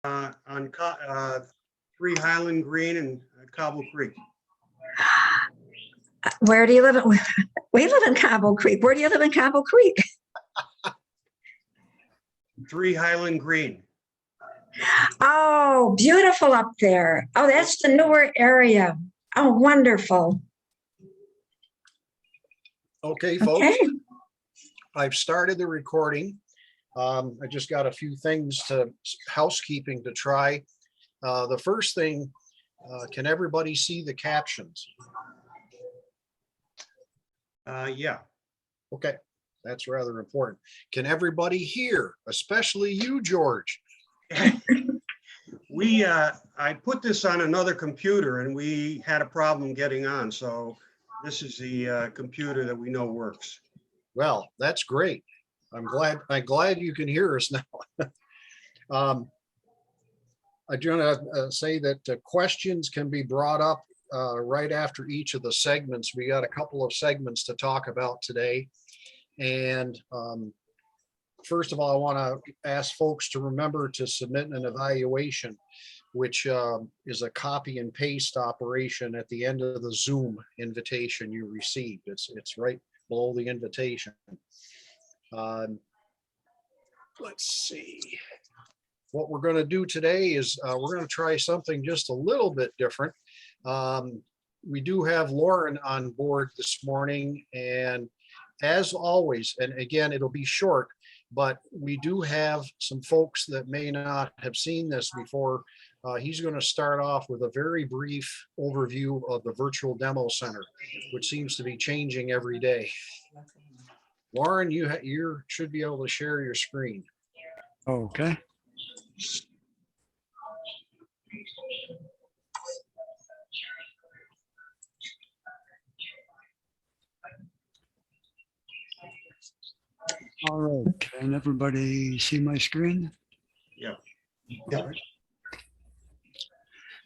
on 3 Highland Green and Cobble Creek. Where do you live? We live in Cobble Creek. Where do you live in Cobble Creek? 3 Highland Green. Oh, beautiful up there. Oh, that's the newer area. Oh, wonderful. Okay, folks, Okay. I've started the recording. I just got a few things housekeeping to try. The first thing, can everybody see the captions? Yeah. Okay, that's rather important. Can everybody hear, especially you, George? I put this on another computer and we had a problem getting on. So this is the computer that we know works. Well, that's great. I'm glad you can hear us now. I do want to say that questions can be brought up right after each of the segments. We got a couple of segments to talk about today. And first of all, I want to ask folks to remember to submit an evaluation, which is a copy and paste operation at the end of the Zoom invitation you received. It's right below the invitation. Let's see. What we're going to do today is we're going to try something just a little bit different. We do have Lauren on board this morning, and as always, and again, it'll be short, but we do have some folks that may not have seen this before. He's going to start off with a very brief overview of the virtual demo center, which seems to be changing every day. Lauren, you should be able to share your screen. Okay. All right. Can everybody see my screen? Yeah. Yeah.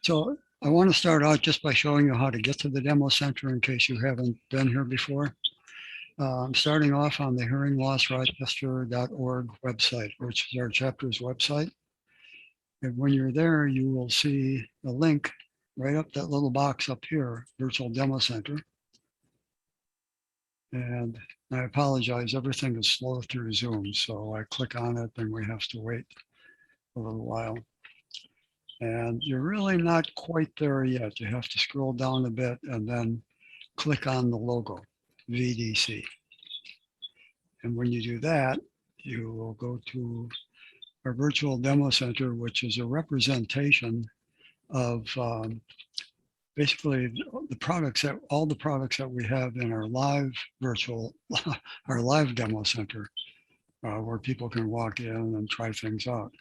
So I want to start out just by showing you how to get to the demo center in case you haven't been here before. I'm starting off on the hearinglossrochester.org website, which is our chapter's website. And when you're there, you will see a link right up that little box up here, Virtual Demo Center. And I apologize, everything is slow through Zoom, so I click on it and we have to wait a little while. And you're really not quite there yet. You have to scroll down a bit and then click on the logo, VDC. And when you do that, you will go to our virtual demo center, which is a representation of basically all the products that we have in our live our live demo center, where people can walk in and try things out.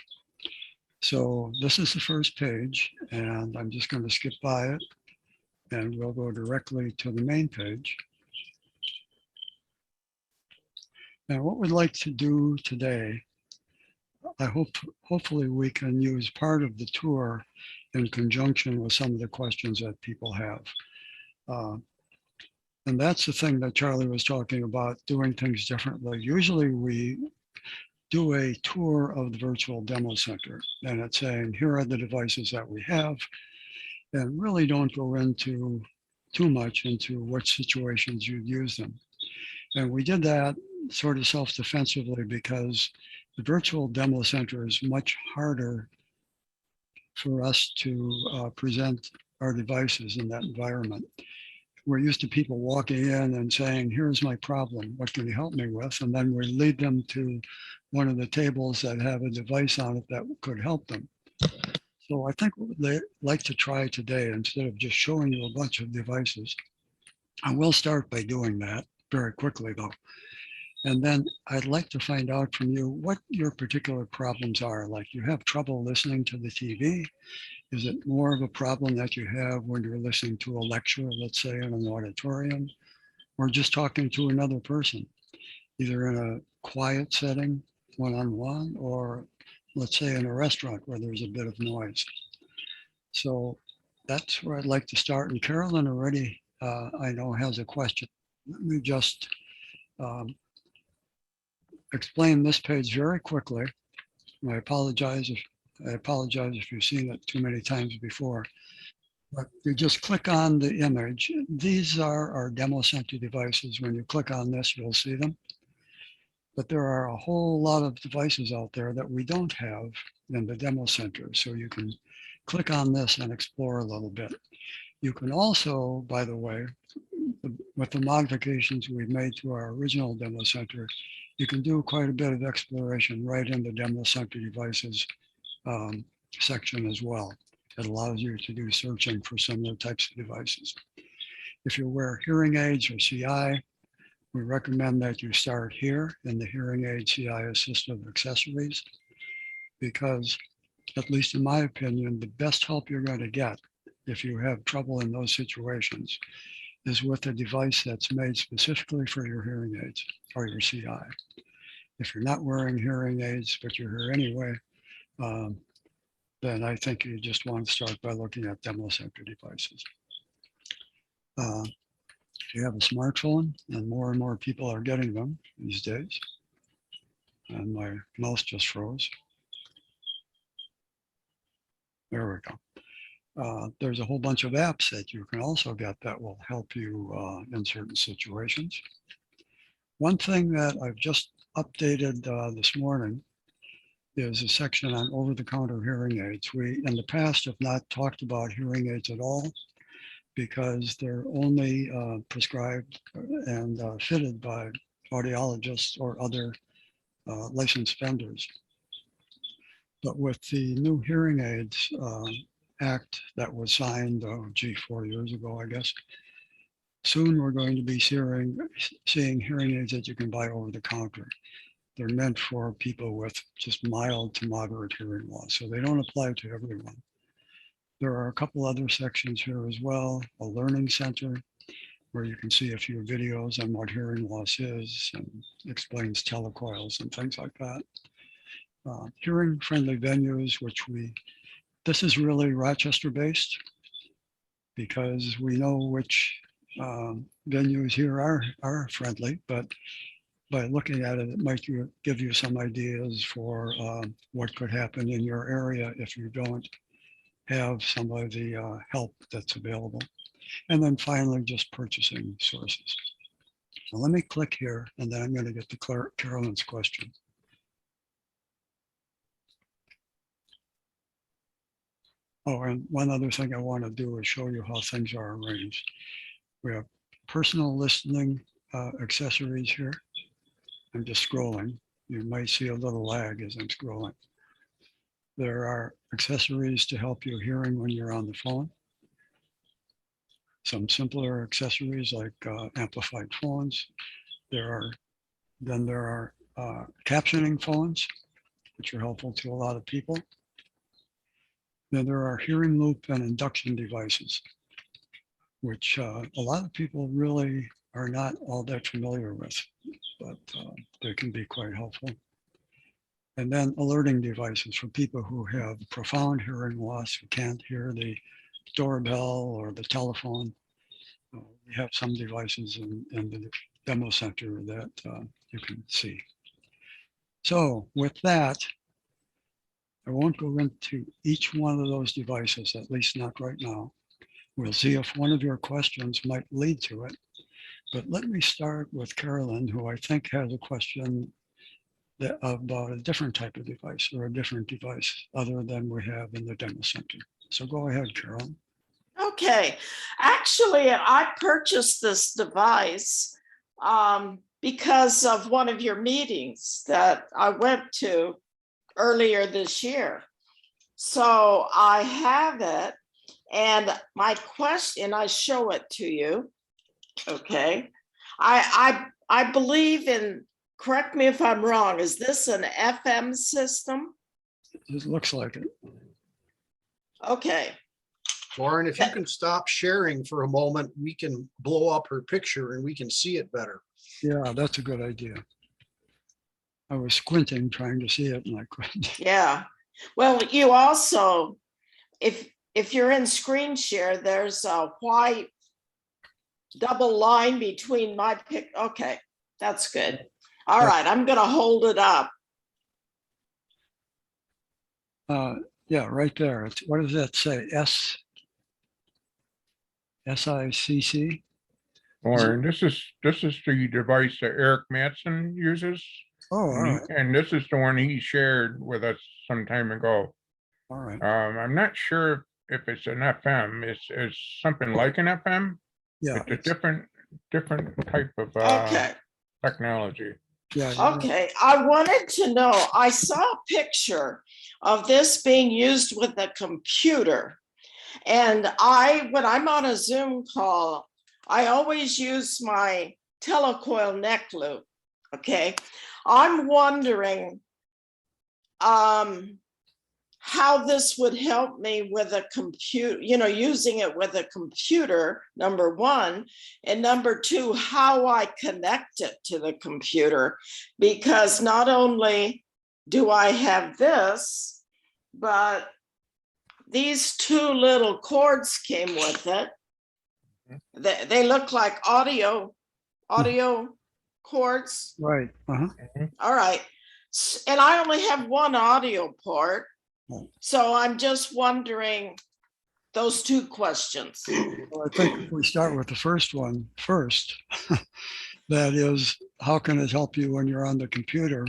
So this is the first page, and I'm just going to skip by it, and we'll go directly to the main page. Now, what we'd like to do today, hopefully we can use part of the tour in conjunction with some of the questions that people have. And that's the thing that Charlie was talking about, doing things differently. Usually we do a tour of the virtual demo center, and it's saying, here are the devices that we have, and really don't go into too much into what situations you'd use them. And we did that sort of self-defensively because the virtual demo center is much harder for us to present our devices in that environment. We're used to people walking in and saying, here's my problem, what can you help me with? And then we lead them to one of the tables that have a device on it that could help them. So I think what they'd like to try today, instead of just showing you a bunch of devices, I will start by doing that very quickly though. And then I'd like to find out from you what your particular problems are. Like, you have trouble listening to the TV? Is it more of a problem that you have when you're listening to a lecture, let's say in an auditorium, or just talking to another person, either in a quiet setting, one-on-one, or let's say in a restaurant where there's a bit of noise? So that's where I'd like to start. And Carolyn already, I know, has a question. Let me just explain this page very quickly. I apologize if I apologize if you've seen it too many times before. But you just click on the image. These are our demo center devices. When you click on this, you'll see them. But there are a whole lot of devices out there that we don't have in the demo center. So you can click on this and explore a little bit. You can also, by the way, with the modifications we've made to our original demo center, you can do quite a bit of exploration right in the demo center devices section as well. It allows you to do searching for similar types of devices. If you wear hearing aids or CI, we recommend that you start here in the hearing aid CI assistive accessories, because at least in my opinion, the best help you're going to get if you have trouble in those situations is with a device that's made specifically for your hearing aids or your CI. If you're not wearing hearing aids, but you're here anyway, then I think you just want to start by looking at demo center devices. If you have a smartphone, and more people are getting them these days, and my mouse just froze. There we go. There's a whole bunch of apps that you can also get that will help you in certain situations. One thing that I've just updated this morning is a section on over-the-counter hearing aids. We, in the past, have not talked about hearing aids at all because they're only prescribed and fitted by audiologists or other licensed vendors. But with the new hearing aids act that was signed, 4 years ago, I guess, soon we're going to be seeing hearing aids that you can buy over the counter. They're meant for people with just mild to moderate hearing loss, so they don't apply to everyone. There are a couple other sections here as well, a learning center where you can see a few videos on what hearing loss is and explains telecoils and things like that. Hearing friendly venues, this is really Rochester based because we know which venues here are friendly, but by looking at it, it might give you some ideas for what could happen in your area if you don't have some of the help that's available. And then finally, just purchasing sources. So let me click here, and then I'm going to get to Carolyn's question. Oh, and one other thing I want to do is show you how things are arranged. We have personal listening accessories here. I'm just scrolling. You might see a little lag as I'm scrolling. There are accessories to help you hearing when you're on the phone. Some simpler accessories like amplified phones. There are captioning phones, which are helpful to a lot of people. Then there are hearing loop and induction devices, which a lot of people really are not all that familiar with, but they can be quite helpful. And then alerting devices for people who have profound hearing loss, who can't hear the doorbell or the telephone. We have some devices in the demo center that you can see. So with that, I won't go into each one of those devices, at least not right now. We'll see if one of your questions might lead to it. But let me start with Carolyn, who I think has a question about a different type of device or a different device other than we have in the demo center. So go ahead, Carolyn. Okay, actually, I purchased this device because of one of your meetings that I went to earlier this year. So I have it, and my question, I show it to you. Okay, I believe in, correct me if I'm wrong, is this an FM system? It looks like it. Okay. Lauren, if you can stop sharing for a moment, we can blow up her picture and we can see it better. Yeah, that's a good idea. I was squinting trying to see it and I couldn't. Yeah. Well, you also, if you're in screen share, there's a white double line between my pic. Okay, that's good. All right, I'm going to hold it up. Yeah, right there. It's, what does that say? SICC? Lauren, this is the device that Eric Matson uses. Oh, all right, And this is the one he shared with us some time ago. all right. I'm not sure if it's an FM. It's something like an FM. Yeah, It's a different type of Okay, technology. yeah. you're right. okay. I wanted to know, I saw a picture of this being used with a computer. And when I'm on a Zoom call, I always use my telecoil neck loop. Okay. I'm wondering how this would help me with a computer, using it with a computer, number one, and number two, how I connect it to the computer, because not only do I have this, but these two little cords came with it. They look like audio cords. Right. Uh-huh. All right. And I only have one audio port. Oh. So I'm just wondering those two questions. Well, I think if we start with the first one first, that is, how can it help you when you're on the computer?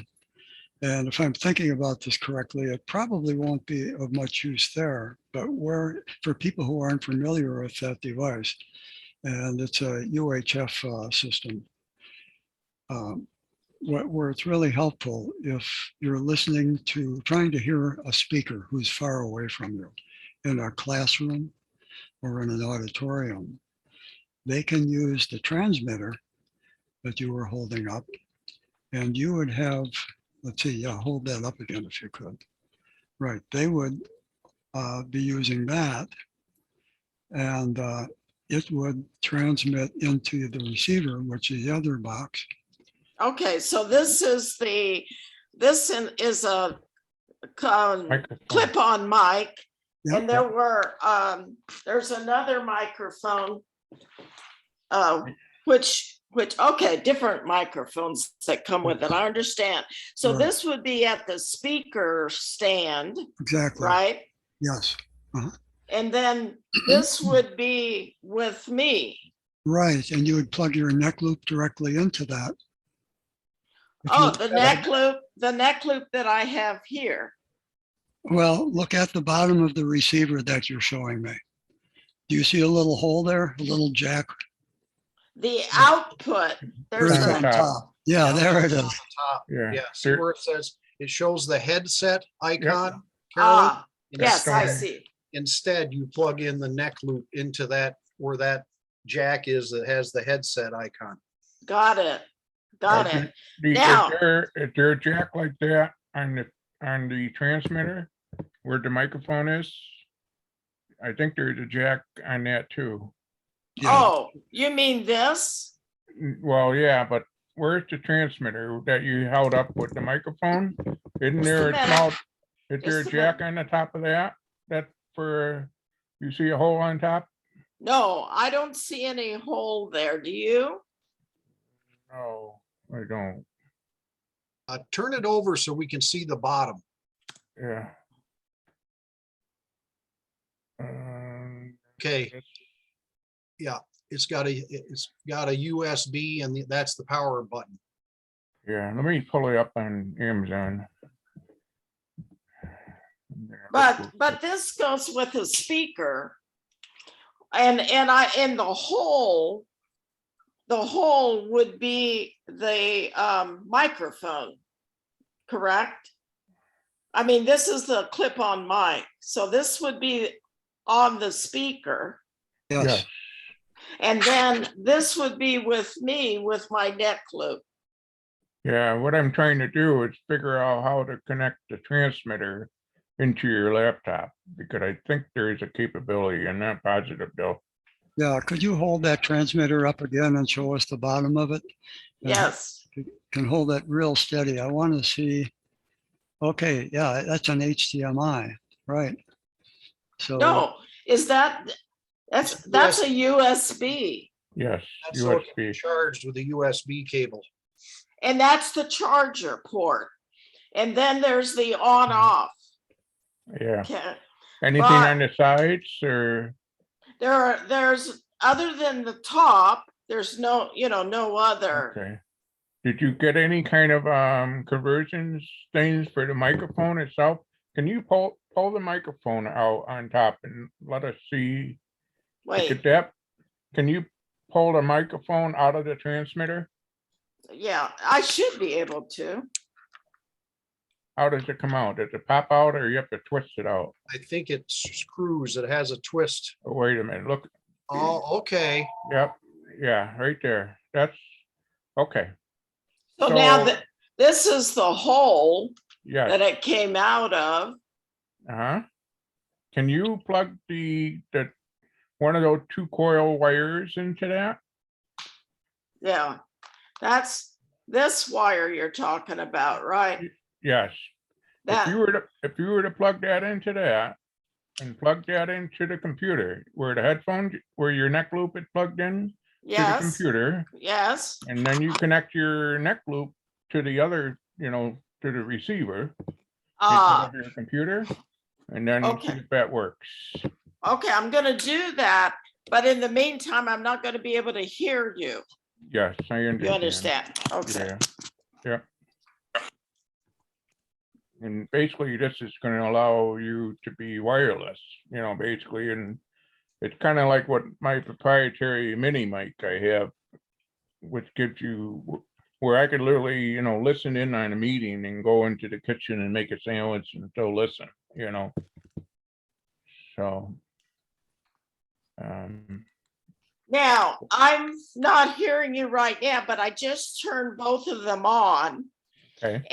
And if I'm thinking about this correctly, it probably won't be of much use there, but for people who aren't familiar with that device, and it's a UHF system, where it's really helpful if you're trying to hear a speaker who's far away from you in a classroom or in an auditorium. They can use the transmitter that you were holding up, and you would have, let's see, yeah, hold that up again if you could. Right, they would be using that, and it would transmit into the receiver, which is the other box. Okay, so this is a Microphone. clip-on mic, Yep. and there's another microphone, which okay, different microphones that come with it. I understand. So Right. this would be at the speaker stand, Exactly. right? Yes. And then this would be with me. Right, and you would plug your neck loop directly into that. If you Oh, look the at neck loop that I have here. Well, look at the bottom of the receiver that you're showing me. Do you see a little hole there, a little jack? The output, there's There's on on top. top. Yeah, there it On is. the top. Yeah. Yeah, see where it says, it shows the headset icon, Carolyn? ah, yes, I That's see. Instead, you plug in the neck loop into that, where that jack is that has the headset icon. Got it. Got it. Is Now- there a jack like that on the transmitter where the microphone is? I think there's a jack on that too. Yeah. Oh, you mean this? Well, yeah, but where's the transmitter that you held up with the microphone? Isn't Just there a a minute. small, is there a Just a jack on the top of that? That for, you see a hole on top? No, I don't see any hole there. Do you? No, I don't. Turn it over so we can see the bottom. Yeah. Okay, yeah, it's got a USB, and that's the power button. Yeah, let me pull it up on Amazon. But this goes with a speaker. And the hole would be the microphone, correct? I mean, this is the clip-on mic, so this would be on the speaker. Yes. And then this would be with me with my neck loop. Yeah, what I'm trying to do is figure out how to connect the transmitter into your laptop, because I think there is a capability. I'm not positive though. Yeah, could you hold that transmitter up again and show us the bottom of it? Yes, Can hold that real steady. I want to see. Okay, yeah, that's an HDMI, right? So no, that's a USB, Yes, That's so it can be USB. charged with a USB cable. and that's the charger port. And then there's the on-off. Yeah. Okay. Anything But- on the sides or? There's, other than the top, there's no, no other. Okay. Did you get any kind of conversions things for the microphone itself? Can you pull the microphone out on top and let us see the Wait, depth? Can you pull the microphone out of the transmitter? yeah, I should be able to. How does it come out? Does it pop out or you have to twist it out? I think it screws, it has a twist. Oh, wait a minute, look, Oh, okay. yep, yeah, right there. That's, okay, So now So- that, this is the hole yes. that it came out of. Uh-huh. Can you plug one of those 2 coil wires into that? Yeah, that's this wire you're talking about, right? Yes. If That, you were to plug that into that and plug that into the computer where the headphones, where your neck loop is plugged in to the yes, computer, yes. and then you connect your neck loop to the other, to the receiver instead of your computer, and then see Okay. if that works. Okay, I'm gonna do that, but in the meantime, I'm not gonna be able to hear you. Yes, I You understand. understand? Okay, Yeah, yeah. And basically, this is gonna allow you to be wireless, basically, and it's kind of like what my proprietary mini mic I have, which gives you, where I could literally, listen in on a meeting and go into the kitchen and make a sandwich and still listen, so. now, I'm not hearing you right now, but I just turned both of them on. Okay,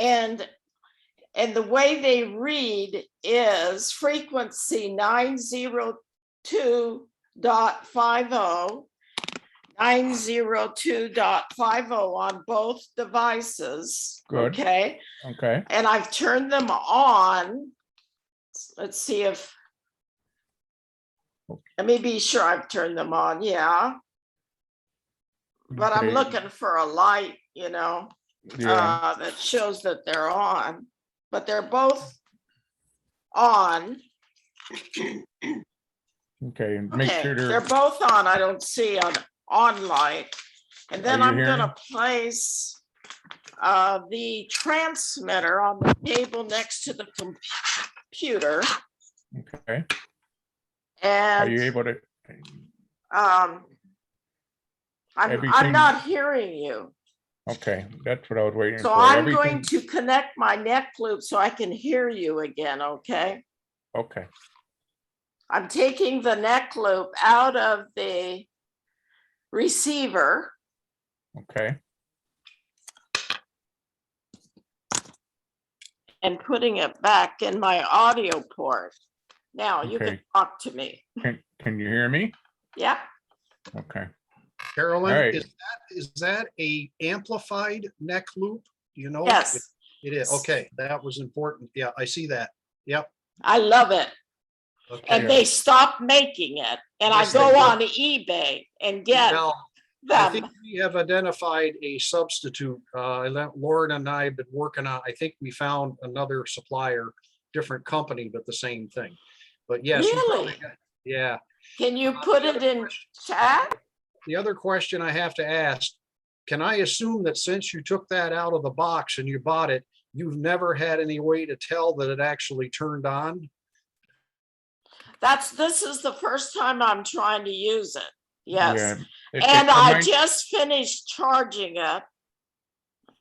And the way they read is frequency 902.50, 902.50 on both devices. Good. Okay, okay, and I've turned them on. Let's see if, let me be sure I've turned them on, yeah. But I'm Okay. looking for a light, yeah, that shows that they're on, but they're both on. okay, and make Okay, sure they're they're, both on. I don't see on light. And then Are you I'm gonna hearing? place the transmitter on the table next to the computer. okay, are you And able to? I'm Everything- not hearing you. Okay, that's what I was waiting for. So I'm going Everything- to connect my neck loop so I can hear you again, okay? Okay, I'm taking the neck loop out of the receiver okay, and putting it back in my audio port. Now you can Okay. talk to me. can you hear me? Yeah, Okay, Carolyn, All right. is that a amplified neck loop? Do you know? yes, It is. Okay, that was important. Yeah, I see that. Yep. I love it. Okay. And they stopped making it. And I Yes, they go did. on eBay and get Well, I think them. we have identified a substitute. Lauren and I have been working on, I think we found another supplier, different company, but the same thing. But yes. you probably Really? got- Yeah. Can you put it in chat? The other question I have to ask, can I assume that since you took that out of the box and you bought it, you've never had any way to tell that it actually turned on? This is the first time I'm trying to use it. yeah. Yes. It- And it I might- just finished charging it.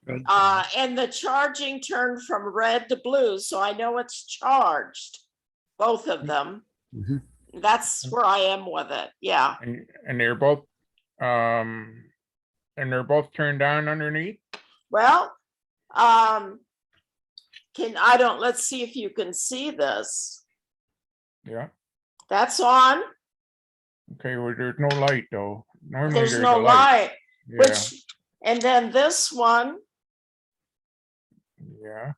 Good. And the charging turned from red to blue, so I know it's charged, both of them. Mhm. That's where I am with it, yeah. And they're both, turned on underneath? Well, let's see if you can see this. Yeah, That's on, okay, well, there's no light though. Normally there's there's no a light. light, Yeah, which, and then this one yeah.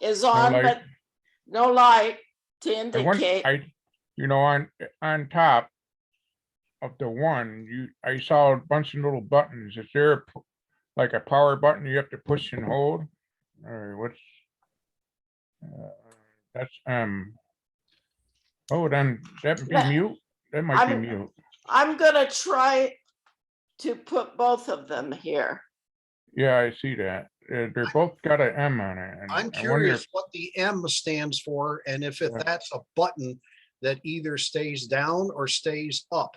is No on, light. but no light to I indicate. on top of the one, I saw a bunch of little buttons. Is there like a power button you have to push and hold? Or what's? That's oh, then that be Let- mute. That might be I'm- mute. I'm gonna try to put both of them here. Yeah, I see that. They're both got an M on it. And I'm I wonder curious what the M stands for and if Yeah. that's a button that either stays down or stays up.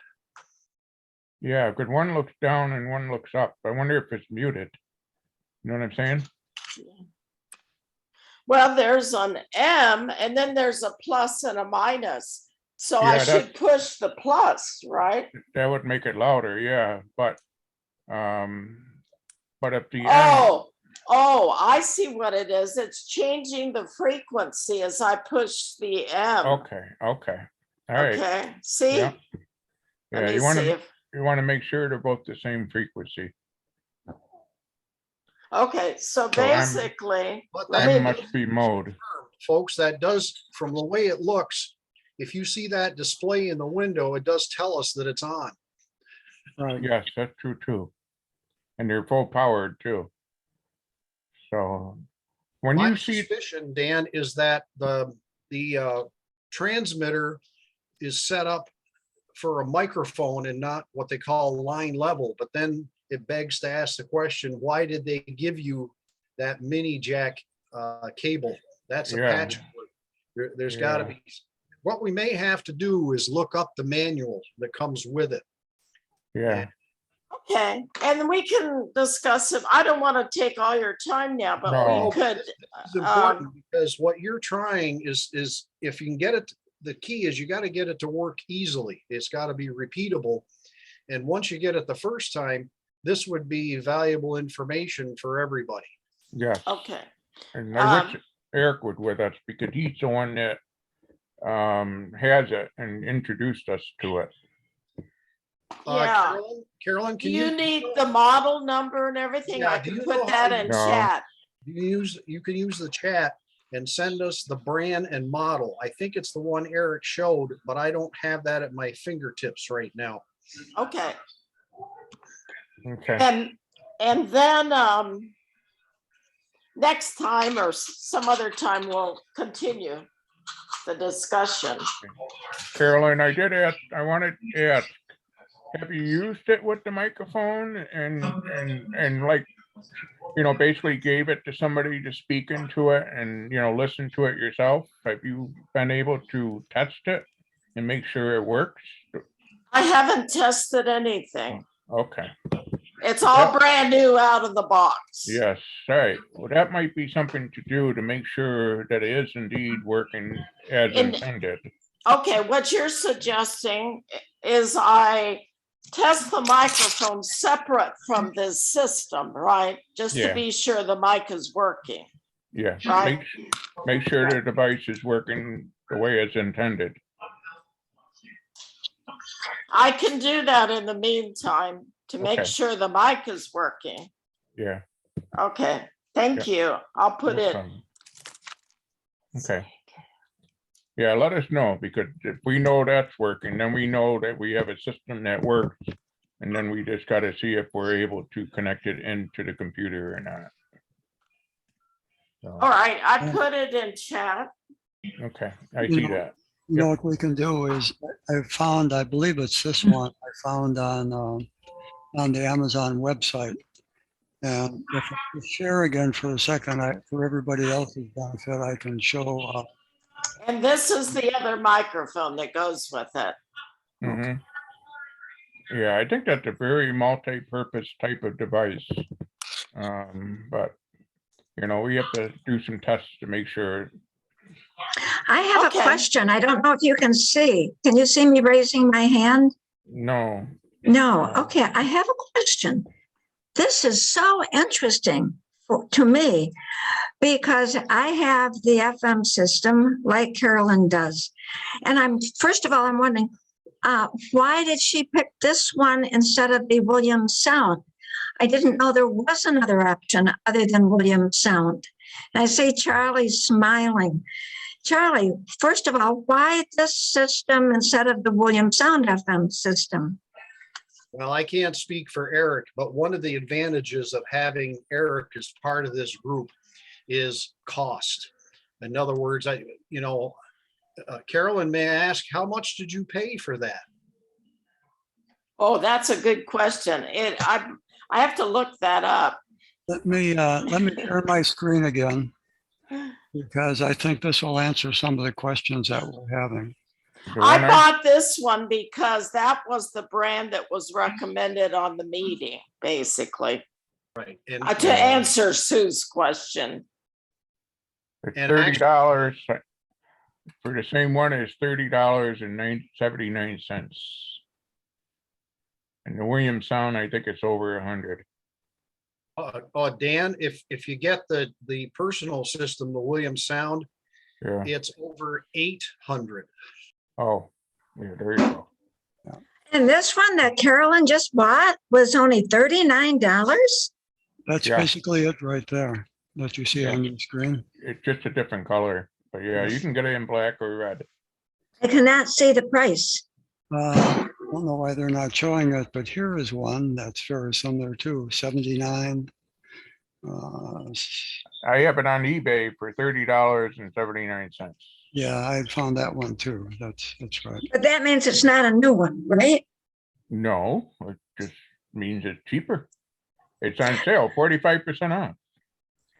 Yeah, because one looks down and one looks up. I wonder if it's muted. You know what I'm saying? Well, there's an M and then there's a plus and a minus. So I Yeah, should push the plus, right? That would make it louder, yeah, but if the M, Oh, I see what it is. It's changing the frequency as I push the M. okay, all right, Okay, see? yeah. Let Yeah, me you want see to, if, you want to make sure they're both the same frequency. okay, so So I'm- basically, But let that M me, must be mode. folks, that does, from the way it looks, if you see that display in the window, it does tell us that it's on. Right. Yes, that's true too. And they're full powered too. So when My you see, suspicion, Dan, is that the transmitter is set up for a microphone and not what they call line level. But then it begs to ask the question, why did they give you that mini jack cable? That's a Yeah. patchwork. There's got to Yeah. be. What we may have to do is look up the manual that comes with it. yeah, okay, and we can discuss it. I don't want to take all your time now, but No. we could, It's important because what you're trying is if you can get it, the key is you got to get it to work easily. It's got to be repeatable. And once you get it the first time, this would be valuable information for everybody. yes. okay. And I wish Eric would with us because he's the one that has it and introduced us to it. Yeah. Carolyn, Do can you you need the model number and everything? I Yeah, do can you put know that how in No. chat. you can use the chat and send us the brand and model. I think it's the one Eric showed, but I don't have that at my fingertips right now. Okay, Okay, and then, next time or some other time, we'll continue the discussion. Carolyn, I wanted to ask, have you used it with the microphone and like, basically gave it to somebody to speak into it and, listen to it yourself? Have you been able to test it and make sure it works? I haven't tested anything. Okay, It's all brand new out of the box. yes, right. Well, that might be something to do to make sure that it is indeed working as And- intended. Okay, what you're suggesting is I test the microphone separate from this system, right? Just to Yeah. be sure the mic is working. Yes, Right. make sure the device is working the way it's intended. I can do that in the meantime to make Okay. sure the mic is working. Yeah. Okay, thank you. I'll put no it. problem. Okay. Yeah, let us know, because if we know that's working, then we know that we have a system that works. And then we just gotta see if we're able to connect it into the computer or not. So, All right, I put it in chat. okay, I You see know, that. You know, what we can do is, I believe it's this one, I found on the Amazon website. And if I could share again for a second, for everybody else's benefit, I can show, And this is the other microphone that goes with it. Mhm. Yeah, I think that's a very multi-purpose type of device. But, we have to do some tests to make sure. I have Okay. a question. I don't know if you can see. Can you see me raising my hand? No, No. Okay, I have a question. This is so interesting to me because I have the FM system like Carolyn does. And first of all, I'm wondering, why did she pick this one instead of the Williams sound? I didn't know there was another option other than Williams sound. And I see Charlie's smiling. Charlie, first of all, why this system instead of the Williams sound FM system? Well, I can't speak for Eric, but one of the advantages of having Eric as part of this group is cost. In other words, Carolyn, may I ask, how much did you pay for that? Oh, that's a good question. I have to look that up. Let me share my screen again, because I think this will answer some of the questions that we're having. The I one bought this one because that was the brand that was recommended on the meeting, basically. Right. And To answer Sue's question. It's And $30 for the same one is $30.79. And the Williams Sound, I think it's over 100. Dan, if you get the personal system, the Williams Sound, Yeah. it's over 800. Oh, yeah, there you go. And this one that Carolyn just bought was only $39. That's Yeah. basically it right there that you see on your screen. It's just a different color, but yeah, you can get it in black or red. I cannot see the price. I don't know why they're not showing it, but here is one that's very similar too, 79. I have it on eBay for $30.79. Yeah, I found that one too. That's right. But that means it's not a new one, right? No, it just means it's cheaper. It's on sale, 45% off.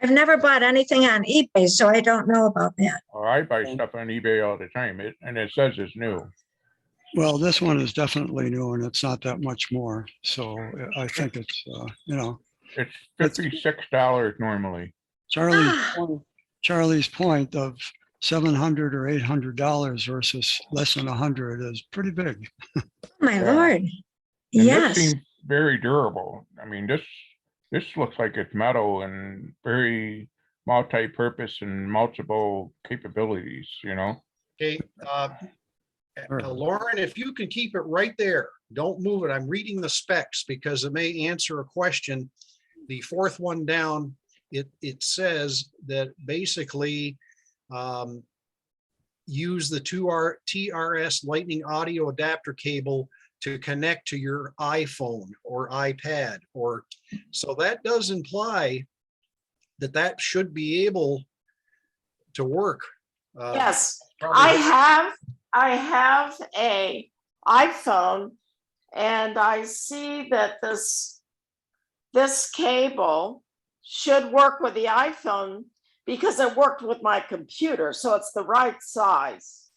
I've never bought anything on eBay, so I don't know about that. Or I buy stuff on eBay all the time, and it says it's new. Well, this one is definitely new and it's not that much more. So I think it's, It's $56 normally. Charlie's point of $700 or $800 versus less than 100 is pretty big. My Yeah. Lord. And Yes. this seems very durable. I mean, this looks like it's metal and very multi-purpose and multiple capabilities, Okay. Lauren, if you can keep it right there, don't move it. I'm reading the specs because it may answer a question. The fourth one down, it says that basically use the TRS Lightning audio adapter cable to connect to your iPhone or iPad, so that does imply that should be able to work. Yes, Probably- I have a iPhone, and I see that this cable should work with the iPhone because it worked with my computer, so it's the right size.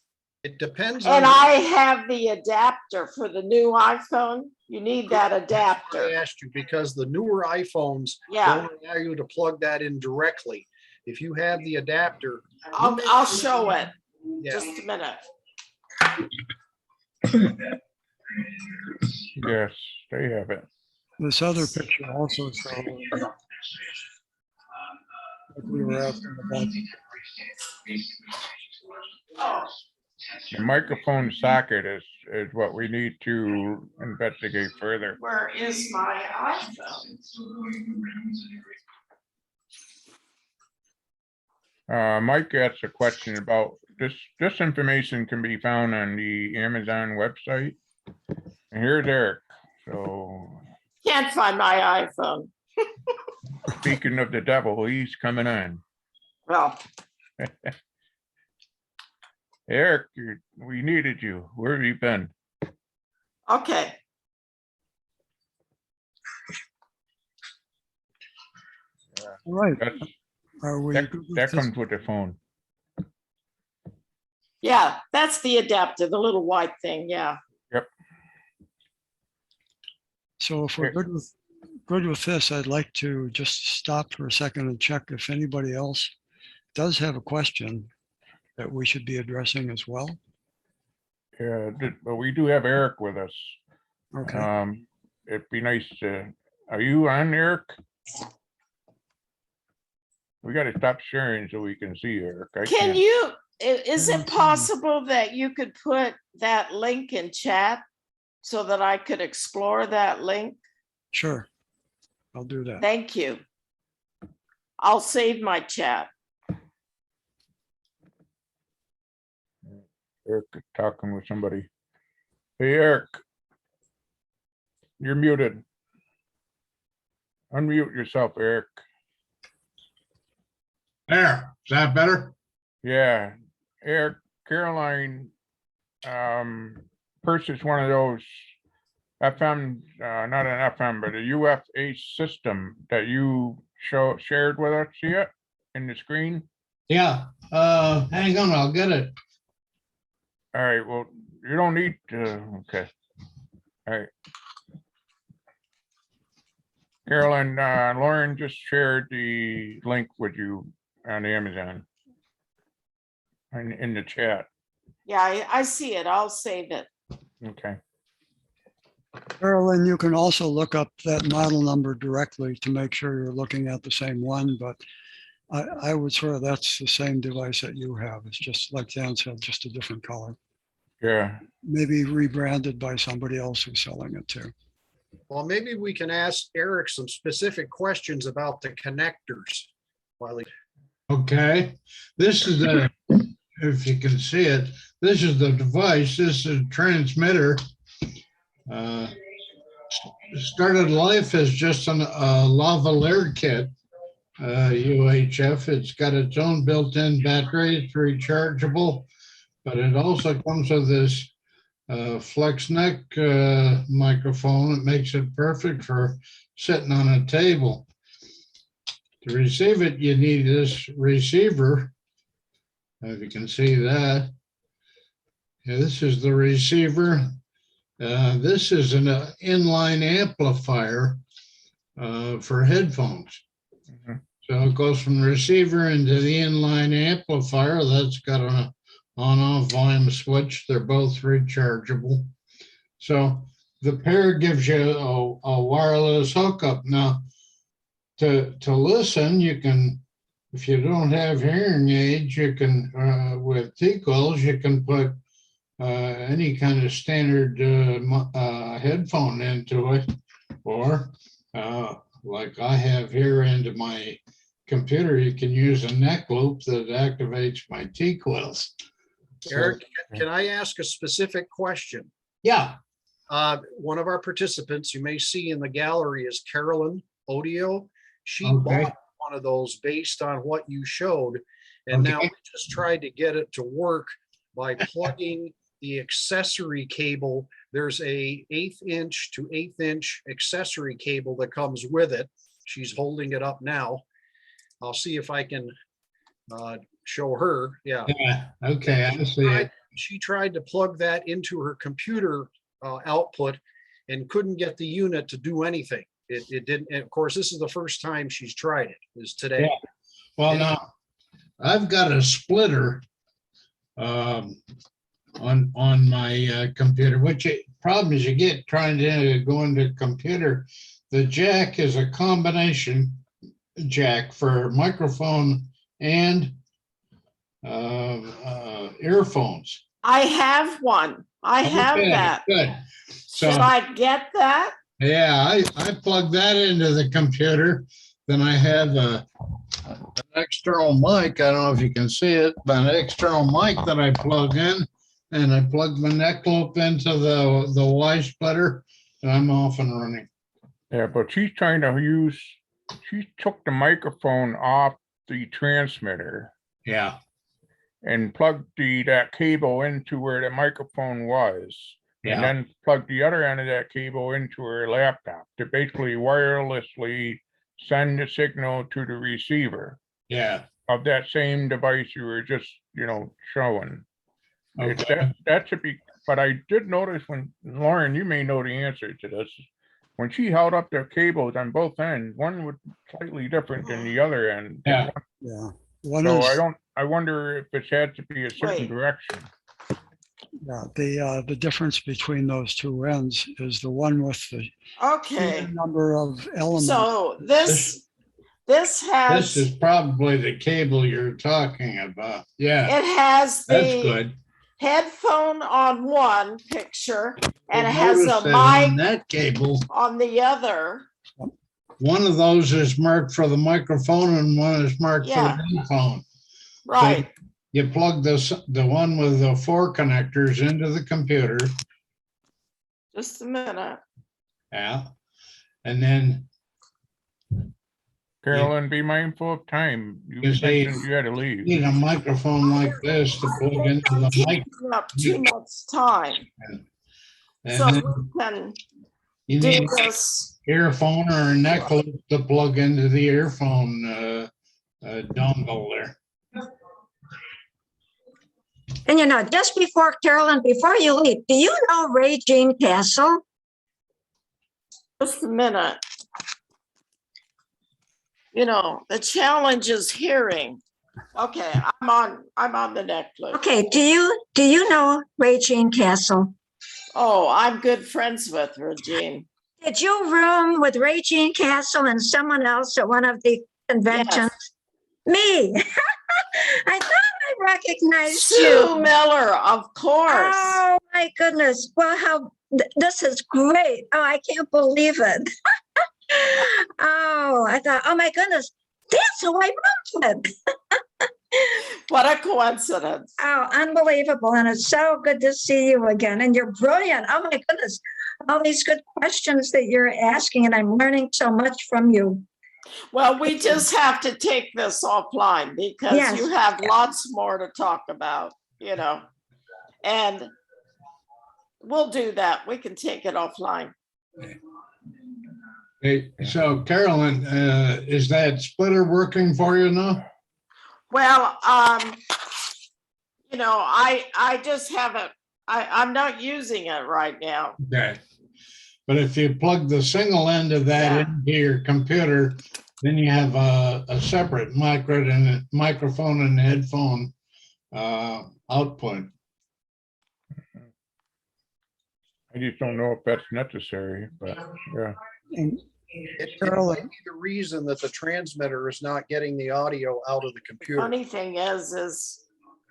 It depends And on. I have the adapter for the new iPhone. You need that I adapter. asked you because the newer iPhones Yeah, don't allow you to plug that in directly. If you have the adapter. I'll show it. Yeah, Just a minute. Yes, they have it. This other picture also shows like we were asking about. The microphone socket is what we need to investigate further. Where is my iPhone? Mike asked a question about this information can be found on the Amazon website. And here's Eric. So Can't find my iPhone. speaking of the devil, he's coming on. Well, Eric, we needed you. Where have you been? okay. All right. That's- Are we? That, good with that this? comes with the phone. Yeah, that's the adapter, the little white thing. Yeah. So if we're good with this, I'd like to just stop for a second and check if anybody else does have a question that we should be addressing as well. Yeah, but we do have Eric with us. Okay. It'd be nice to, are you on, Eric? We gotta stop sharing so we can see Eric. I Can can't. you, is I it don't see. possible that you could put that link in chat so that I could explore that link? Sure. I'll do that. Thank you. I'll save my chat. Eric is talking with somebody. Hey, Eric. You're muted. Unmute yourself, Eric. There, is that better? Yeah, Eric, Caroline, purchased one of those FM, not an FM, but a UFA system that you shared with us, see it in the screen? Yeah, hang on, I'll get it. All right, well, you don't need to, okay. All right. Carolyn, Lauren just shared the link with you on Amazon. In the chat, Yeah, I see it. I'll save it. okay. Carolyn, you can also look up that model number directly to make sure you're looking at the same one, but I would swear that's the same device that you have. It's just like Dan said, just a different color. Yeah, Maybe rebranded by somebody else who's selling it too. Well, maybe we can ask Eric some specific questions about the connectors. While he, Okay, this is the, if you can see it, this is the device, this is a transmitter. Started life as just a lavalier kit, UHF. It's got its own built-in battery, it's rechargeable, but it also comes with this flex neck microphone. It makes it perfect for sitting on a table. To receive it, you need this receiver. If you can see that. Yeah, this is the receiver. This is an inline amplifier for headphones. Mhm. So it goes from the receiver into the inline amplifier. That's got an on-off volume switch. They're both rechargeable. So the pair gives you a wireless hookup. Now, to listen, you can, if you don't have hearing aids, you can, with T-Quills, you can put any kind of standard headphone into it, or like I have here into my computer, you can use a neck loop that activates my T-Quills. Eric, can I ask a specific question? Yeah, One of our participants you may see in the gallery is Carolyn Odio. She Okay. bought one of those based on what you showed. And now Okay. we just tried to get it to work by plugging the accessory cable. There's a 1/8 inch to 1/8 inch accessory cable that comes with it. She's holding it up now. I'll see if I can show her. Yeah. yeah, okay, I see it. She tried to plug that into her computer output and couldn't get the unit to do anything. It didn't, and of course, this is the first time she's tried it, is today. Yeah. Well, now, I've got a splitter on my computer, which problem is you get trying to go into a computer. The jack is a combination jack for microphone and earphones. I have one. I have Okay, that. good. Should So, I get that? yeah, I plug that into the computer. Then I have an external mic. I don't know if you can see it, but an external mic that I plug in, and I plug my neck loop into the Y splitter, and I'm off and running. Yeah, but she's trying to use, she took the microphone off the transmitter Yeah, and plugged that cable into where the microphone was. And yeah, then plugged the other end of that cable into her laptop to basically wirelessly send the signal to the receiver yeah. of that same device you were just, showing. Okay. That should be, but I did notice when, Lauren, you may know the answer to this. When she held up the cables on both ends, one was slightly different than the other end. Yeah. Yeah. One So is, I wonder if it's had to be a certain Wait. direction. yeah, the difference between those two ends is the one with the Okay, number of elements. so this This has, is probably the cable you're talking about. Yeah, it has that's the good. headphone on one picture and it You'll has notice a that on mic that cable, on the other. one of those is marked for the microphone and one is marked for Yeah. the headphone. Right, You plug the one with the 4 connectors into the computer. just a minute. Yeah. And then Carolyn, be mindful of time. You You see- mentioned you had to leave. Need a microphone like this to plug into the mic. Taking up too much time, so And then we can you do need this. an earphone or a necklace to plug into the earphone dongle there. And you know, just before Carolyn, before you leave, do you know Ray Jean Castle? Just a minute. You know, the challenge is hearing. Okay, I'm on the necklace. Okay, do you know Ray Jean Castle? Oh, I'm good friends with her, Jean. Did you room with Ray Jean Castle and someone else at one of the conventions? Me. I thought I recognized Sue you. Miller, of course. Oh my goodness. Well, this is great. Oh, I can't believe it. Oh, I thought, oh my goodness, that's who I roomed with. What a coincidence. Oh, unbelievable. And it's so good to see you again. And you're brilliant. Oh my goodness. All these good questions that you're asking, and I'm learning so much from you. Well, we just have to take this offline because Yes. you have lots more to talk about, you know. And we'll do that. We can take it offline. Hey, so Carolyn, is that splitter working for you now? Well, you know, I just haven't, I'm not using it right now. Okay. But if you plug the single end of that Yeah. into your computer, then you have a separate microphone and headphone output. I just don't know if that's necessary, but yeah. And It Carolyn, might be the reason that the transmitter is not getting the audio out of the computer. Funny thing is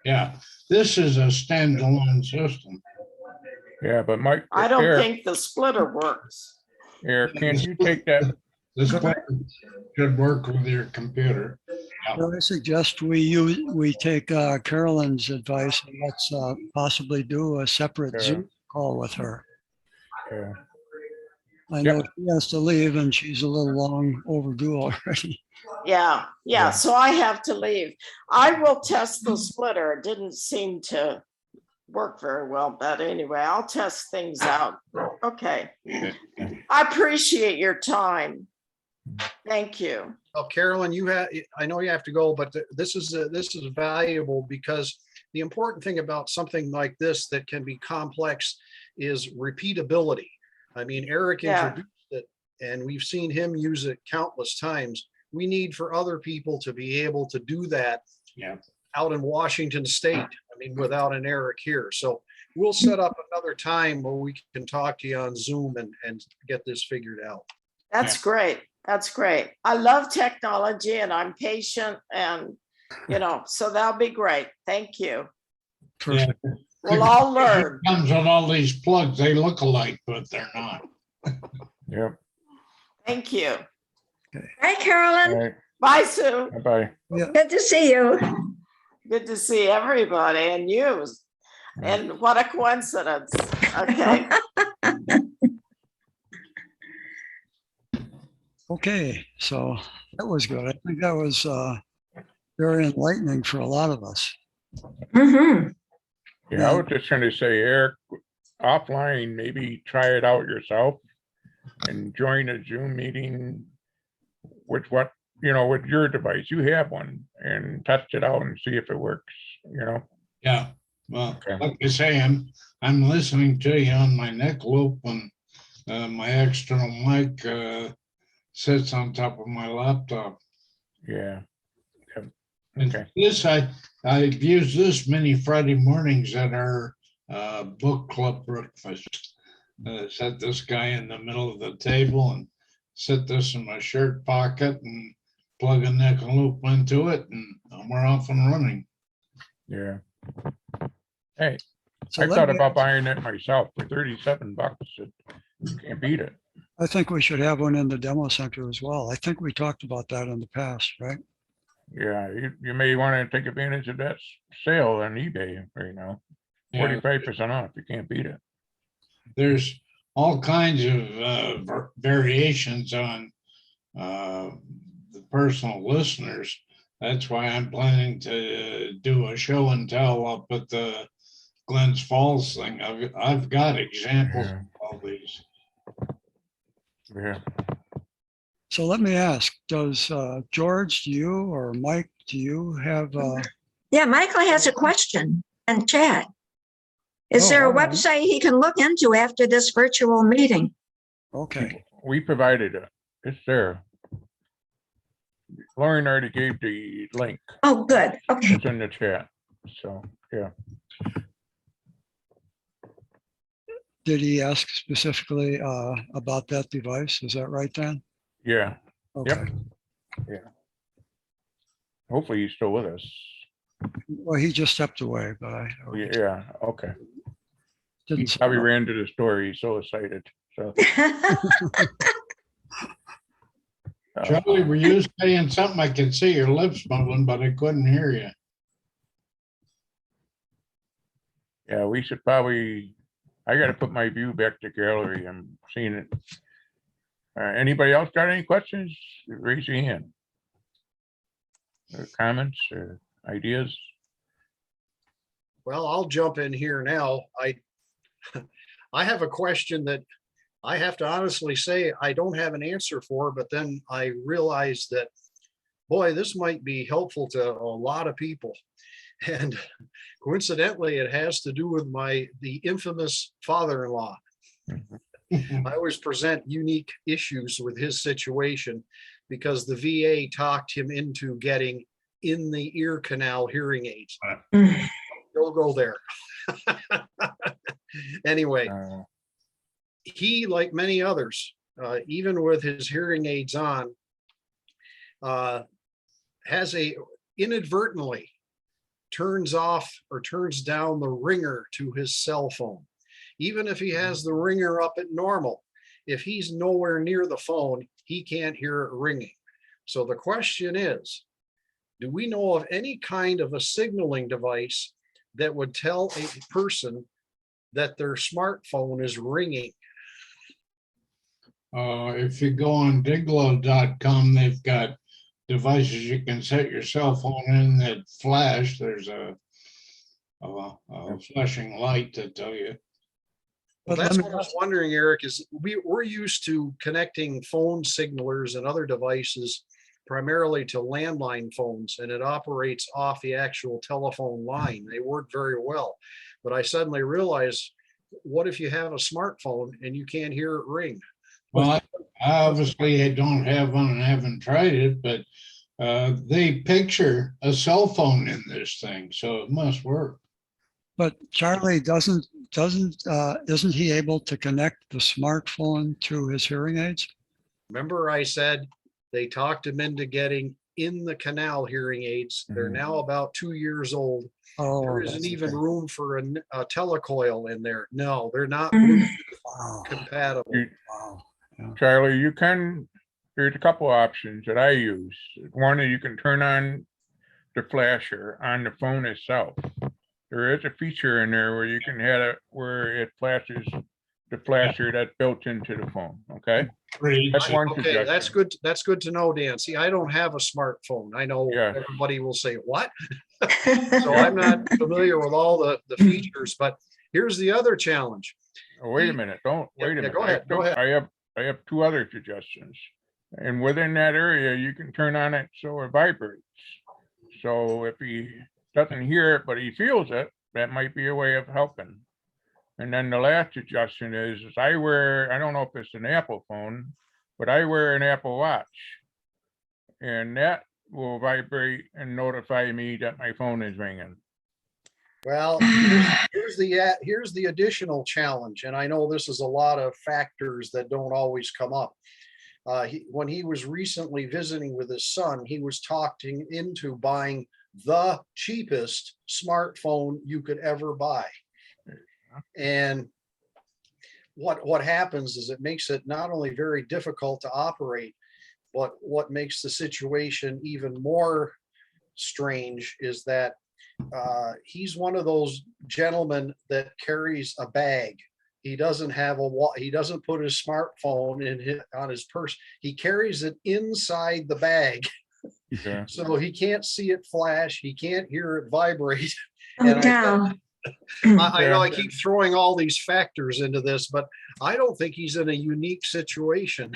Yeah, this is a standalone system. Yeah, but Mike, I don't Eric, think the splitter works. Eric, can you take that? The splitter should work with your computer. I suggest we take Carolyn's advice and let's possibly do a separate Yeah. Zoom call with her. Yeah. I know she has to leave and she's a little long overdue already. Yeah, Yeah. so I have to leave. I will test the splitter. It didn't seem to work very well, but anyway, I'll test things out. Okay. I appreciate your time. Thank you. Well, Carolyn, I know you have to go, but this is valuable because the important thing about something like this that can be complex is repeatability. I mean, Eric Yeah. introduced it and we've seen him use it countless times. We need for other people to be able to do that out in Washington State. I mean, without an Eric here. So we'll set up another time where we can talk to you on Zoom and get this figured out. That's great. That's great. I love technology and I'm patient and, you know, so that'll be great. Thank you. Perfect. We'll all learn. Comes with all these plugs. They look alike, but they're not. Yep. Thank you. Hi, All Carolyn. right. Bye, Sue. Bye-bye. Good to see you. Good to see everybody and you. And what a coincidence. Okay. Okay, so that was good. I think that was very enlightening for a lot of us. Mhm. Yeah, I was just gonna say, Eric, offline, maybe try it out yourself and join a Zoom meeting with with your device. You have one and test it out and see if it works, Yeah, well, Okay. like I say, I'm listening to you on my neck loop and my external mic sits on top of my laptop. Yeah. And Okay. this, I've used this many Friday mornings at our book club breakfast. Set this guy in the middle of the table and set this in my shirt pocket and plug a neck loop into it and we're off and running. Yeah. Hey, So I let thought me- about buying it myself for $37. You can't beat it. I think we should have one in the demo center as well. I think we talked about that in the past, right? Yeah, you may want to take advantage of that sale on eBay right now. 45% off. You can't beat it. There's all kinds of variations on the personal listeners. That's why I'm planning to do a show and tell up at the Glens Falls thing. I've got examples of all these. Yeah. So let me ask, does George, do you or Mike, do you have? Yeah, Michael has a question in chat. Is Oh, there a all right. website he can look into after this virtual meeting? Okay, We provided it. It's there. Lauren already gave the link. Oh, good. Okay. It's in the chat. So, yeah. did he ask specifically about that device? Is that right, Dan? Yeah. Okay. Hopefully he's still with us. Well, he just stepped away, but I Yeah. Okay. He didn't. probably ran to the store. He's so excited. So, Charlie, were you saying something? I could see your lips moving, but I couldn't hear you. yeah, we should probably, I got to put my view back to gallery. I'm seeing it. Anybody else got any questions? Raise your hand. Or comments or ideas? Well, I'll jump in here now. I have a question that I have to honestly say I don't have an answer for, but then I realized that, boy, this might be helpful to a lot of people. And coincidentally, it has to do with the infamous father-in-law. I always present unique issues with his situation because the VA talked him into getting in the ear canal hearing aids. Don't go there. Anyway, he, like many others, even with his hearing aids on, inadvertently turns off or turns down the ringer to his cell phone. Even if he has the ringer up at normal, if he's nowhere near the phone, he can't hear it ringing. So the question is, do we know of any kind of a signaling device that would tell a person that their smartphone is ringing? If you go on diglo.com, they've got devices you can set your cell phone in that flash. There's a flashing light to tell you. Well, But that's let what me- I was wondering, Eric, is we're used to connecting phone signalers and other devices primarily to landline phones, and it operates off the actual telephone line. They work very well. But I suddenly realized, what if you have a smartphone and you can't hear it ring? Well, I obviously don't have one and haven't tried it, but they picture a cell phone in this thing, so it must work. But Charlie isn't he able to connect the smartphone to his hearing aids? Remember I said they talked him into getting in the canal hearing aids. They're now about 2 years old. Oh, There isn't that's even okay. room for a telecoil in there. No, they're not Wow, compatible. wow. Charlie, there's a couple options that I use. One is you can turn on the flasher on the phone itself. There is a feature in there where you can have it where it flashes the flasher that's built into the phone. Okay, Pretty that's one Okay, suggestion. that's good. That's good to know, Dan. See, I don't have a smartphone. I know Yeah. everybody will say, what? So I'm not familiar with all the features, but here's the other challenge. Oh, wait a minute, Yeah, wait a minute. go ahead, go ahead. I have two other suggestions. And within that area, you can turn on it so it vibrates. So if he doesn't hear it, but he feels it, that might be a way of helping. And then the last suggestion is I don't know if it's an Apple phone, but I wear an Apple Watch. And that will vibrate and notify me that my phone is ringing. Well, here's the additional challenge, and I know this is a lot of factors that don't always come up. When he was recently visiting with his son, he was talking into buying the cheapest smartphone you could ever buy. And what happens is it makes it not only very difficult to operate, but what makes the situation even more strange is that he's one of those gentlemen that carries a bag. He doesn't he doesn't put his smartphone on his purse. He carries it inside the bag. Yeah. So he can't see it flash. He can't hear it vibrate. Oh, And down. I know I keep throwing all these factors into this, but I don't think he's in a unique situation.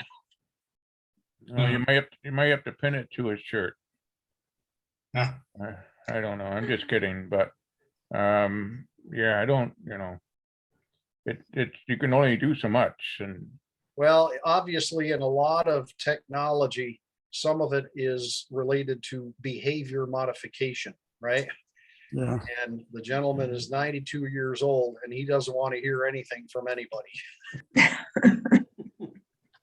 You might have to pin it to his shirt. Yeah. I don't know. I'm just kidding, but yeah, I don't, you can only do so much, and Well, obviously, in a lot of technology, some of it is related to behavior modification, right? Yeah, And the gentleman is 92 years old and he doesn't want to hear anything from anybody.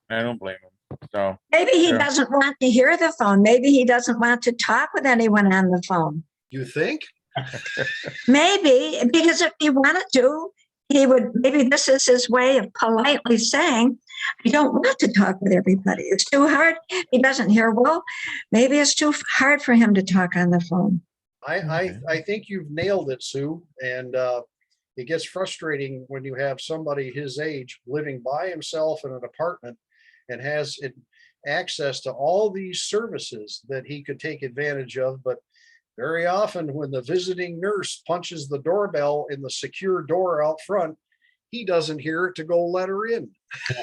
I don't blame him. So Maybe he Yeah. doesn't want to hear the phone. Maybe he doesn't want to talk with anyone on the phone. You think? Maybe, because if he wanted to, he would, maybe this is his way of politely saying, I don't want to talk with everybody. It's too hard. He doesn't hear well. Maybe it's too hard for him to talk on the phone. I think you've nailed it, Sue. And it gets frustrating when you have somebody his age living by himself in an apartment and has access to all these services that he could take advantage of. But very often when the visiting nurse punches the doorbell in the secure door out front, he doesn't hear it to go let her in.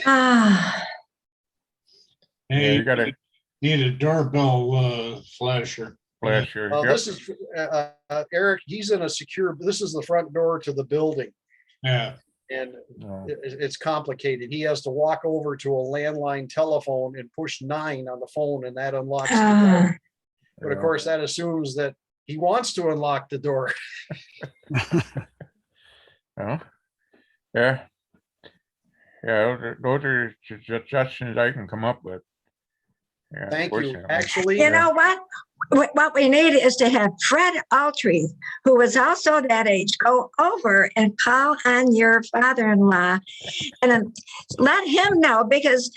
Ah, yeah, Hey, you gotta need a doorbell flasher. flash your. Well, Yep. this is Eric, he's in a secure, this is the front door to the building. Yeah. And No. it's complicated. He has to walk over to a landline telephone and push 9 on the phone, and that unlocks the door. ah. But of course, that assumes that he wants to unlock the door. Well, yeah. Yeah, those are suggestions I can come up with. Yeah, Thank you. unfortunately. Actually, You know what? What we need is to have Fred Altree, who is also that age, go over and call on your father-in-law and then let him know, because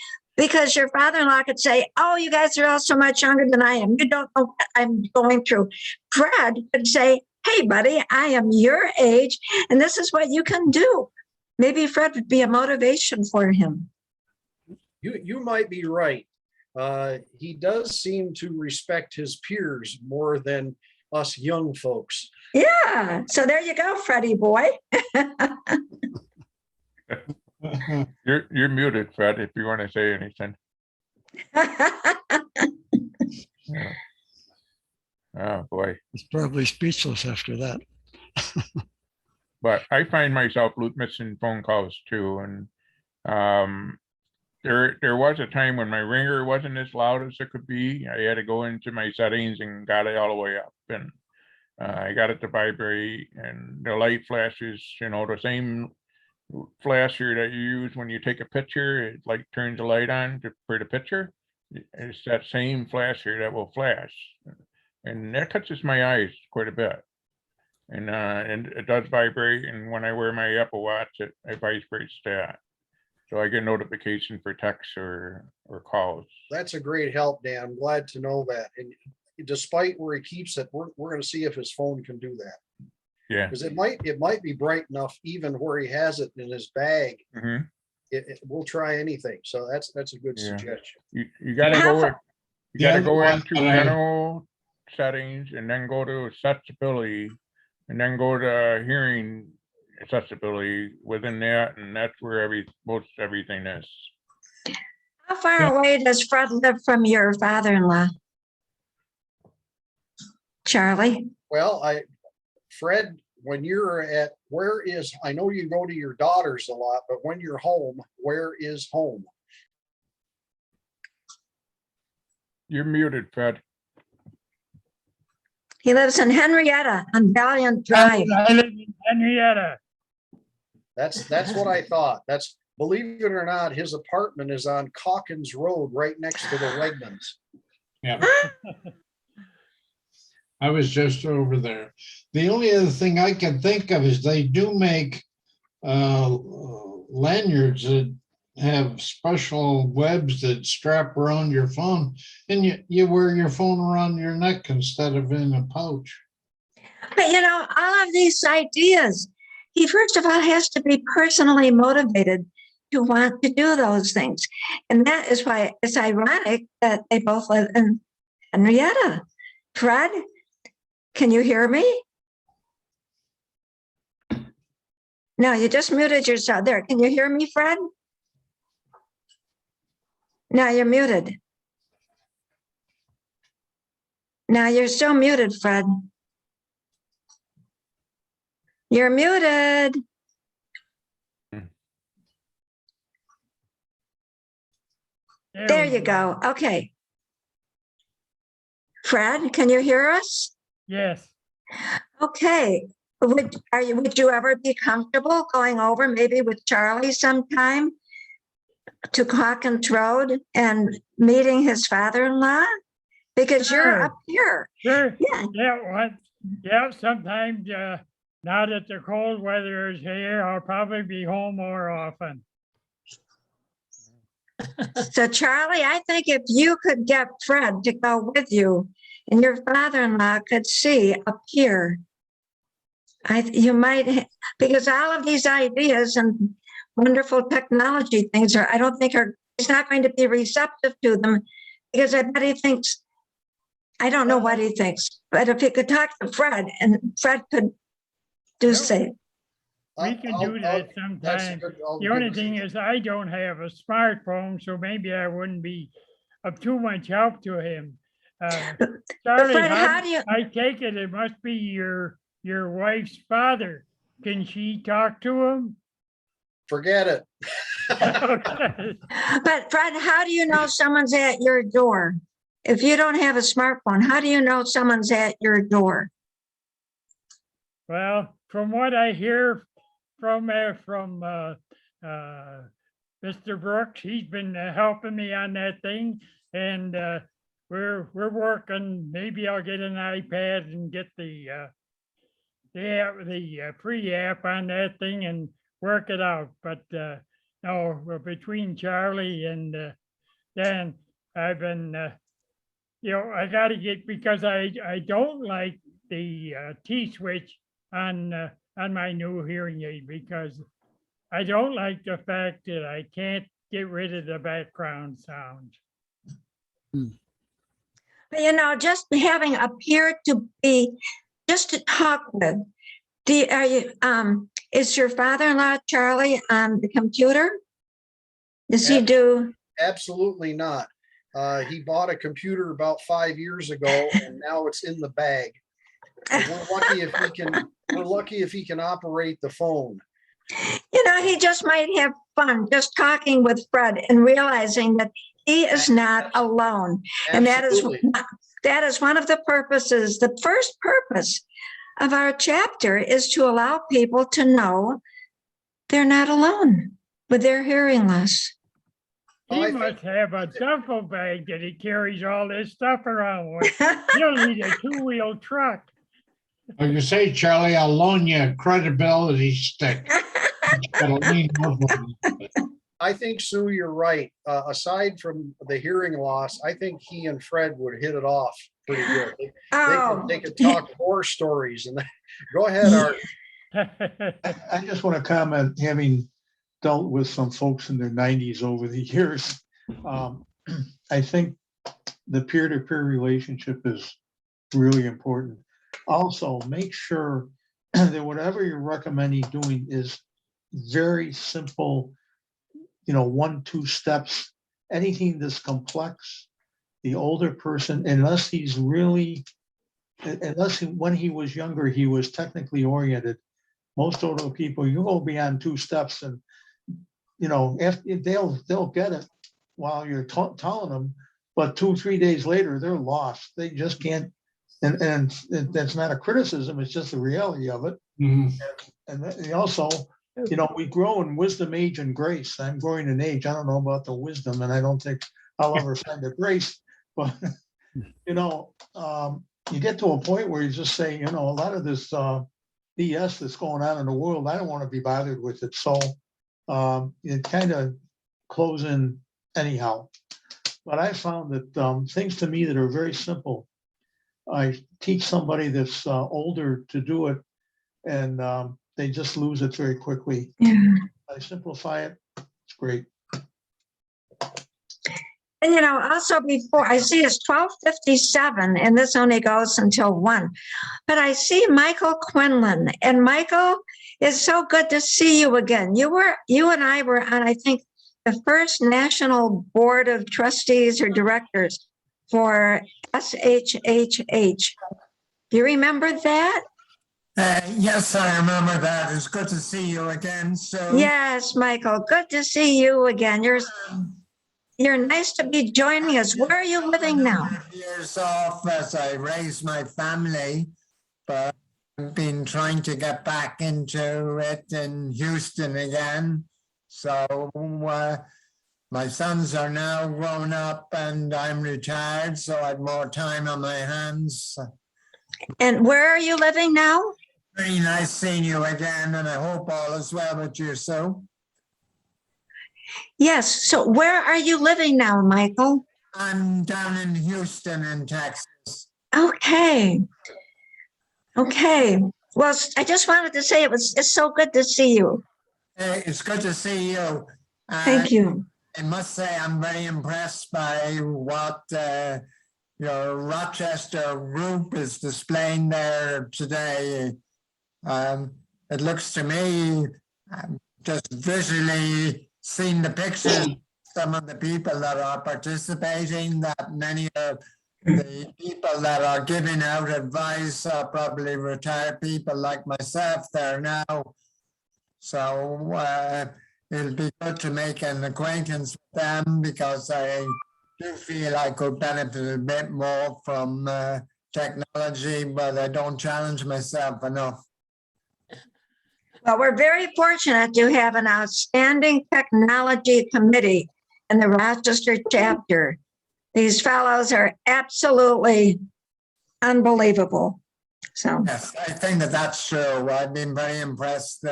your father-in-law could say, oh, you guys are all so much younger than I am. You don't know what I'm going through. Fred could say, hey, buddy, I am your age, and this is what you can do. Maybe Fred would be a motivation for him. you might be right. He does seem to respect his peers more than us young folks. Yeah. So there you go, Freddie boy. You're muted, Fred, if you want to say anything. Yeah. Oh, boy. it's probably speechless after that. But I find myself missing phone calls too. And there was a time when my ringer wasn't as loud as it could be. I had to go into my settings and got it all the way up. And I got it to vibrate, and the light flashes, the same flasher that you use when you take a picture. It like turns the light on for the picture. It's that same flasher that will flash. And that touches my eyes quite a bit. And it does vibrate, and when I wear my Apple Watch, it vibrates that. So I get notification for texts or calls. That's a great help, Dan. I'm glad to know that. And despite where he keeps it, we're going to see if his phone can do that. Yeah. Because it might be bright enough even where he has it in his bag. Mm-hmm. We'll try anything. So that's a good Yeah. suggestion. You gotta go in, you Yeah, gotta go the one into that I- general settings and then go to accessibility and then go to hearing accessibility within that, and that's where most everything is. How far Yeah. away does Fred live from your father-in-law? Charlie? Well, Fred, when you're I know you go to your daughters a lot, but when you're home, where is home? You're muted, Fred. He lives in Henrietta on Valiant Drive. I live in Henrietta. That's what I thought. Believe it or not, his apartment is on Calkins Road, right next to the Wegmans. Yeah. I was just over there. The only other thing I can think of is they do make lanyards that have special webs that strap around your phone, and you wear your phone around your neck instead of in a pouch. But all of these ideas, he first of all has to be personally motivated to want to do those things. And that is why it's ironic that they both live in Henrietta. Fred, can you hear me? No, you just muted yourself. There, can you hear me, Fred? No, you're muted. No, you're still muted, Fred. You're muted. There we you go. Okay. Fred, can you hear us? Yes, Okay. Would you ever be comfortable going over maybe with Charlie sometime to Hawkins Road and meeting his father-in-law? Because you're Sure. up here. sure. Yeah. Yeah, sometimes, now that the cold weather is here, I'll probably be home more often. So Charlie, I think if you could get Fred to go with you and your father-in-law could see up here, you might, because all of these ideas and wonderful technology things I don't think he's not going to be receptive to them because I bet he thinks, I don't know what he thinks, but if he could talk to Fred and Fred could do say, We can do that sometime. The only thing is I don't have a smartphone, so maybe I wouldn't be of too much help to him. Charlie, Fred, how do you, I take it must be your wife's father. Can she talk to him? Forget it. Okay. but Fred, how do you know someone's at your door? If you don't have a smartphone, how do you know someone's at your door? Well, from what I hear from Mr. Brooks, he's been helping me on that thing, and we're working. Maybe I'll get an iPad and get the free app on that thing and work it out. But no, between Charlie and Dan, I've been I got to get, because I don't like the T-switch on my new hearing aid, because I don't like the fact that I can't get rid of the background sound. But just having appeared to be just to talk with. Is your father-in-law Charlie on the computer? Does he do? Absolutely not. He bought a computer about 5 years ago and now it's in the bag. And we're lucky if he can operate the phone. He just might have fun just talking with Fred and realizing that he is not alone. And Absolutely. that is one of the purposes. The first purpose of our chapter is to allow people to know they're not alone with their hearing loss. He must have a duffel bag that he carries all this stuff around with. He'll need a two-wheel truck. Like you say, Charlie, I'll loan you a credibility stick. You gotta lean over it. I think, Sue, you're right. Aside from the hearing loss, I think he and Fred would hit it off pretty good. They could talk horror stories and go ahead, Art. I just want to comment, having dealt with some folks in their 90s over the years, I think the peer-to-peer relationship is really important. Also, make sure that whatever you're recommending doing is very simple, 1-2 steps. Anything that's complex, the older person, when he was younger, he was technically oriented. Most older people, you go beyond 2 steps and if they'll get it while you're telling them, but 2-3 days later they're lost. They just can't. And that's not a criticism; it's just the reality of it. Mhm. And also, we grow in wisdom, age, and grace. I'm growing in age. I don't know about the wisdom, and I don't think I'll ever find the grace. But you get to a point where you just say, a lot of this BS that's going on in the world, I don't want to be bothered with it. So it kind of close in anyhow. But I found that things to me that are very simple, I teach somebody that's older to do it, and they just lose it very quickly. Yeah. I simplify it. It's great. And also before, I see it's 12:57 and this only goes until 1. But I see Michael Quinlan, and Michael, it's so good to see you again. You and I were on, I think, the first national board of trustees or directors for SHHH. Do you remember that? Yes, I remember that. It's good to see you again. So Yes, Michael, good to see you again. You're nice to be joining us. Where are you living now? years off as I raise my family, but I've been trying to get back into it in Houston again. So my sons are now grown up and I'm retired, so I have more time on my hands. And where are you living now? Very nice seeing you again, and I hope all is well with you, Sue. Yes. So where are you living now, Michael? I'm down in Houston in Texas. Okay. Okay. Well, I just wanted to say it's so good to see you. Hey, it's good to see you. Thank you. I must say I'm very impressed by what your Rochester group is displaying there today. It looks to me, just visually seeing the pictures, some of the people that are participating, that many of the people that are giving out advice are probably retired people like myself there now. So it'll be good to make an acquaintance with them because I do feel I could benefit a bit more from technology, but I don't challenge myself enough. Well, we're very fortunate to have an outstanding technology committee in the Rochester chapter. These fellows are absolutely unbelievable. So, Yes, I think that's true. I've been very impressed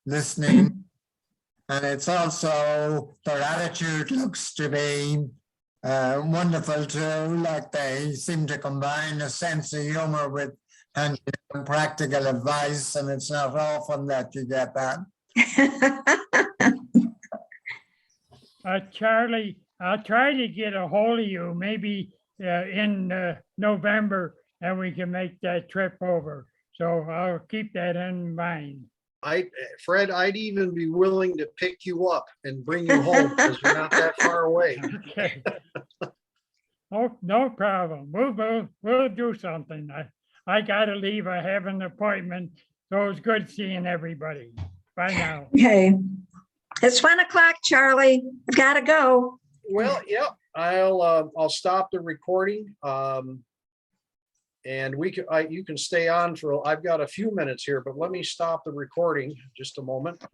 listening. And it's also, their attitude looks to be wonderful too. Like they seem to combine a sense of humor with and practical advice, and it's not often that you get that. Charlie, I'll try to get a hold of you maybe in November, and we can make that trip over. So I'll keep that in mind. Fred, I'd even be willing to pick you up and bring you home because you're not that far away. Okay. Oh, no problem. We'll do something. I gotta leave. I have an appointment. So it's good seeing everybody. Bye now. okay. It's 1 o'clock, Charlie. I've got to go. Well, yeah, I'll stop the recording. And you can stay on for, I've got a few minutes here, but let me stop the recording just a moment.